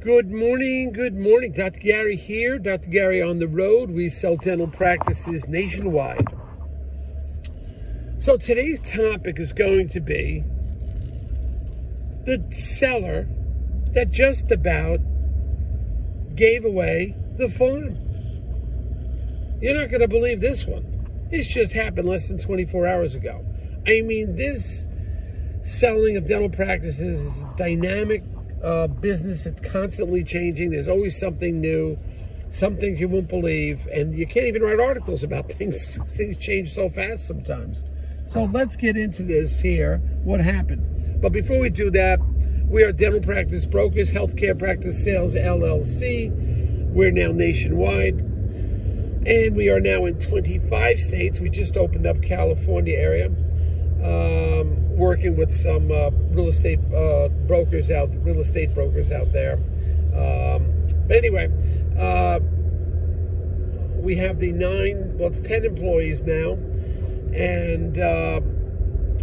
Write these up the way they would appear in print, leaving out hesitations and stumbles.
Good morning. Dr. Gary here. Dr. Gary on the road. We sell dental practices nationwide. So today's topic is going to be the seller that just about gave away the farm. You're not going to believe this one. This just happened less than 24 hours ago. I mean, this selling of dental practices is a dynamic business. It's constantly changing. There's always something new, some things you won't believe, and you can't even write articles about things. Things change so fast sometimes. So let's get into this here, what happened. But before we do that, we are Dental Practice Brokers, Healthcare Practice Sales, LLC. We're now nationwide, and we are now in 25 states. We just opened up California area, working with some real estate brokers out there. But anyway, we have it's 10 employees now, and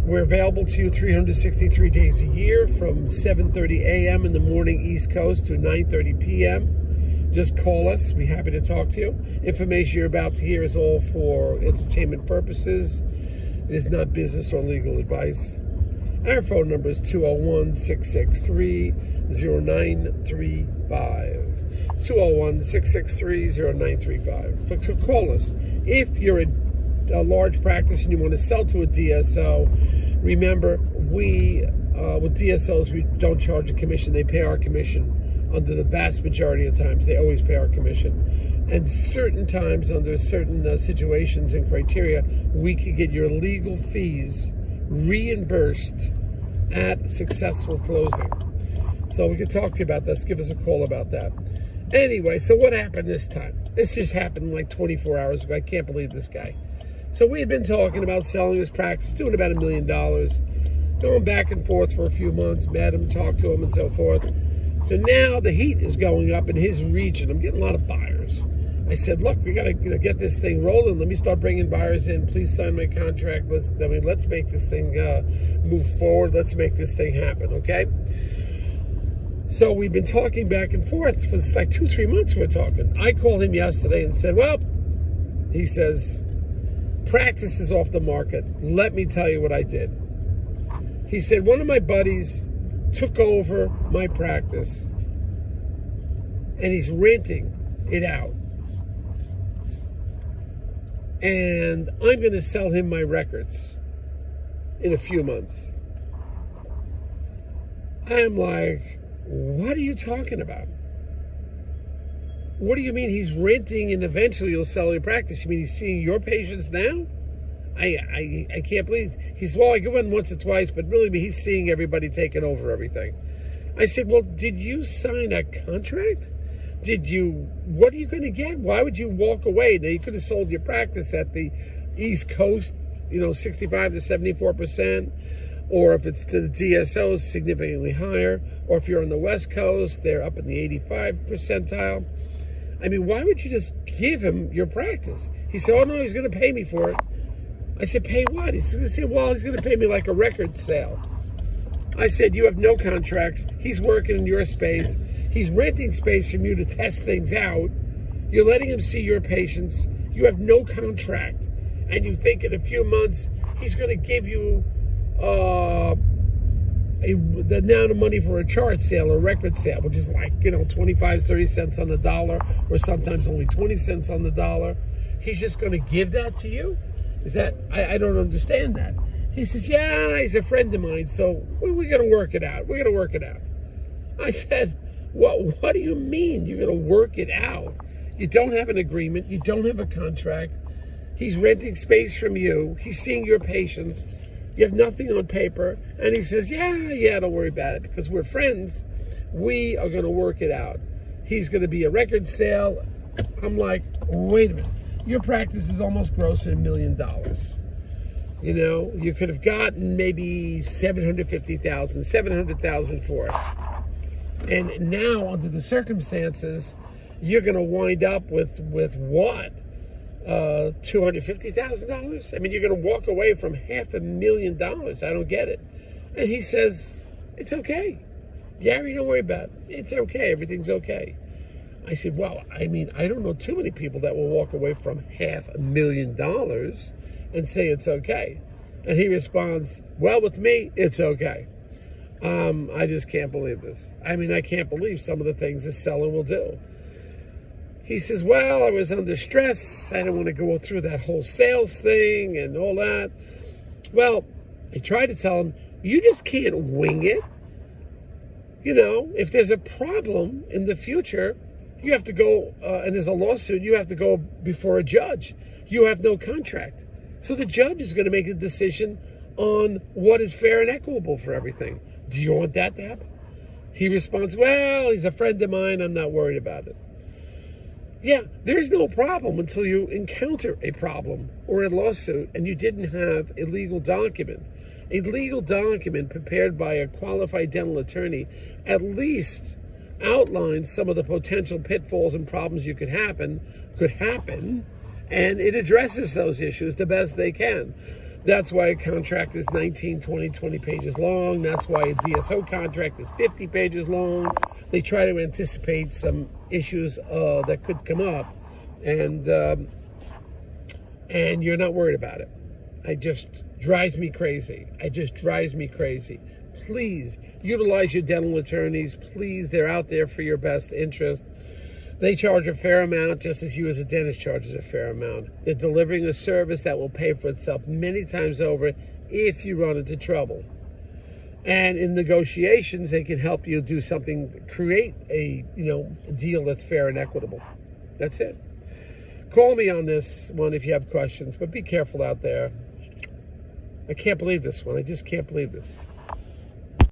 we're available to you 363 days a year from 7:30 a.m. in the morning East Coast to 9:30 p.m. Just call us. We're happy to talk to you. Information you're about to hear is all for entertainment purposes. It is not business or legal advice. Our phone number is 201-663-0935. 201-663-0935. So call us. If you're a large practice and you want to sell to a DSO, remember, with DSOs, we don't charge a commission. They pay our commission. Under the vast majority of times, they always pay our commission. And certain times, under certain situations and criteria, we can get your legal fees reimbursed at successful closing. So we can talk to you about this. Give us a call about that. Anyway, so what happened this time? This just happened like 24 hours ago. I can't believe this guy. So we had been talking about selling his practice, doing about $1 million, going back and forth for a few months, met him, talked to him, and so forth. So now the heat is going up in his region. I'm getting a lot of buyers. I said, look, we got to get this thing rolling. Let me start bringing buyers in. Please sign my contract. Let's make this thing move forward. Let's make this thing happen, okay? So we've been talking back and forth for like 2-3 months. We're talking. I called him yesterday and said, well, he says, practice is off the market. Let me tell you what I did. He said, one of my buddies took over my practice and he's renting it out. And I'm going to sell him my records in a few months. I'm like, what are you talking about? What do you mean he's renting and eventually you'll sell your practice? You mean he's seeing your patients now? I can't believe. He said, well, I go in once or twice, but really he's seeing everybody taking over everything. I said, well, did you sign a contract? What are you going to get? Why would you walk away? Now, you could have sold your practice at the East Coast, 65 to 74%, or if it's to the DSOs, significantly higher, or if you're on the West Coast, they're up in the 85 percentile. I mean, why would you just give him your practice? He said, oh, no, he's going to pay me for it. I said, pay what? He said, well, he's going to pay me like a record sale. I said, you have no contracts. He's working in your space. He's renting space from you to test things out. You're letting him see your patients. You have no contract. And you think in a few months, he's going to give you the amount of money for a chart sale or record sale, which is like, 25, 30 cents on the dollar, or sometimes only 20 cents on the dollar. He's just going to give that to you? I don't understand that. He says, yeah, he's a friend of mine, so we're going to work it out. I said, what do you mean you're going to work it out? You don't have an agreement. You don't have a contract. He's renting space from you. He's seeing your patients. You have nothing on paper. And he says, yeah, don't worry about it because we're friends. We are going to work it out. He's going to be a record sale. I'm like, wait a minute. Your practice is almost grossing $1 million. You could have gotten maybe $750,000 for it. And now, under the circumstances, you're going to wind up with what? $250,000? I mean, you're going to walk away from $500,000. I don't get it. And he says, it's okay. Gary, don't worry about it. It's okay. Everything's okay. I said, well, I mean, I don't know too many people that will walk away from $500,000 and say it's okay. And he responds, well, with me, it's okay. I just can't believe this. I mean, I can't believe some of the things this seller will do. He says, well, I was under stress. I didn't want to go through that whole sales thing and all that. Well, I tried to tell him, you just can't wing it. You know, if there's a problem in the future, you have to go, and there's a lawsuit, you have to go before a judge. You have no contract. So the judge is going to make a decision on what is fair and equitable for everything. Do you want that to happen? He responds, well, he's a friend of mine. I'm not worried about it. Yeah, there's no problem until you encounter a problem or a lawsuit and you didn't have a legal document. A legal document prepared by a qualified dental attorney at least outlines some of the potential pitfalls and problems could happen, and it addresses those issues the best they can. That's why a contract is 19, 20 pages long. That's why a DSO contract is 50 pages long. They try to anticipate some issues that could come up, and you're not worried about it. It just drives me crazy. It just drives me crazy. Please utilize your dental attorneys. Please, they're out there for your best interest. They charge a fair amount, just as you as a dentist charges a fair amount. They're delivering a service that will pay for itself many times over if you run into trouble. And in negotiations, they can help you do something, create a deal that's fair and equitable. That's it. Call me on this one if you have questions, but be careful out there. I can't believe this one. I just can't believe this.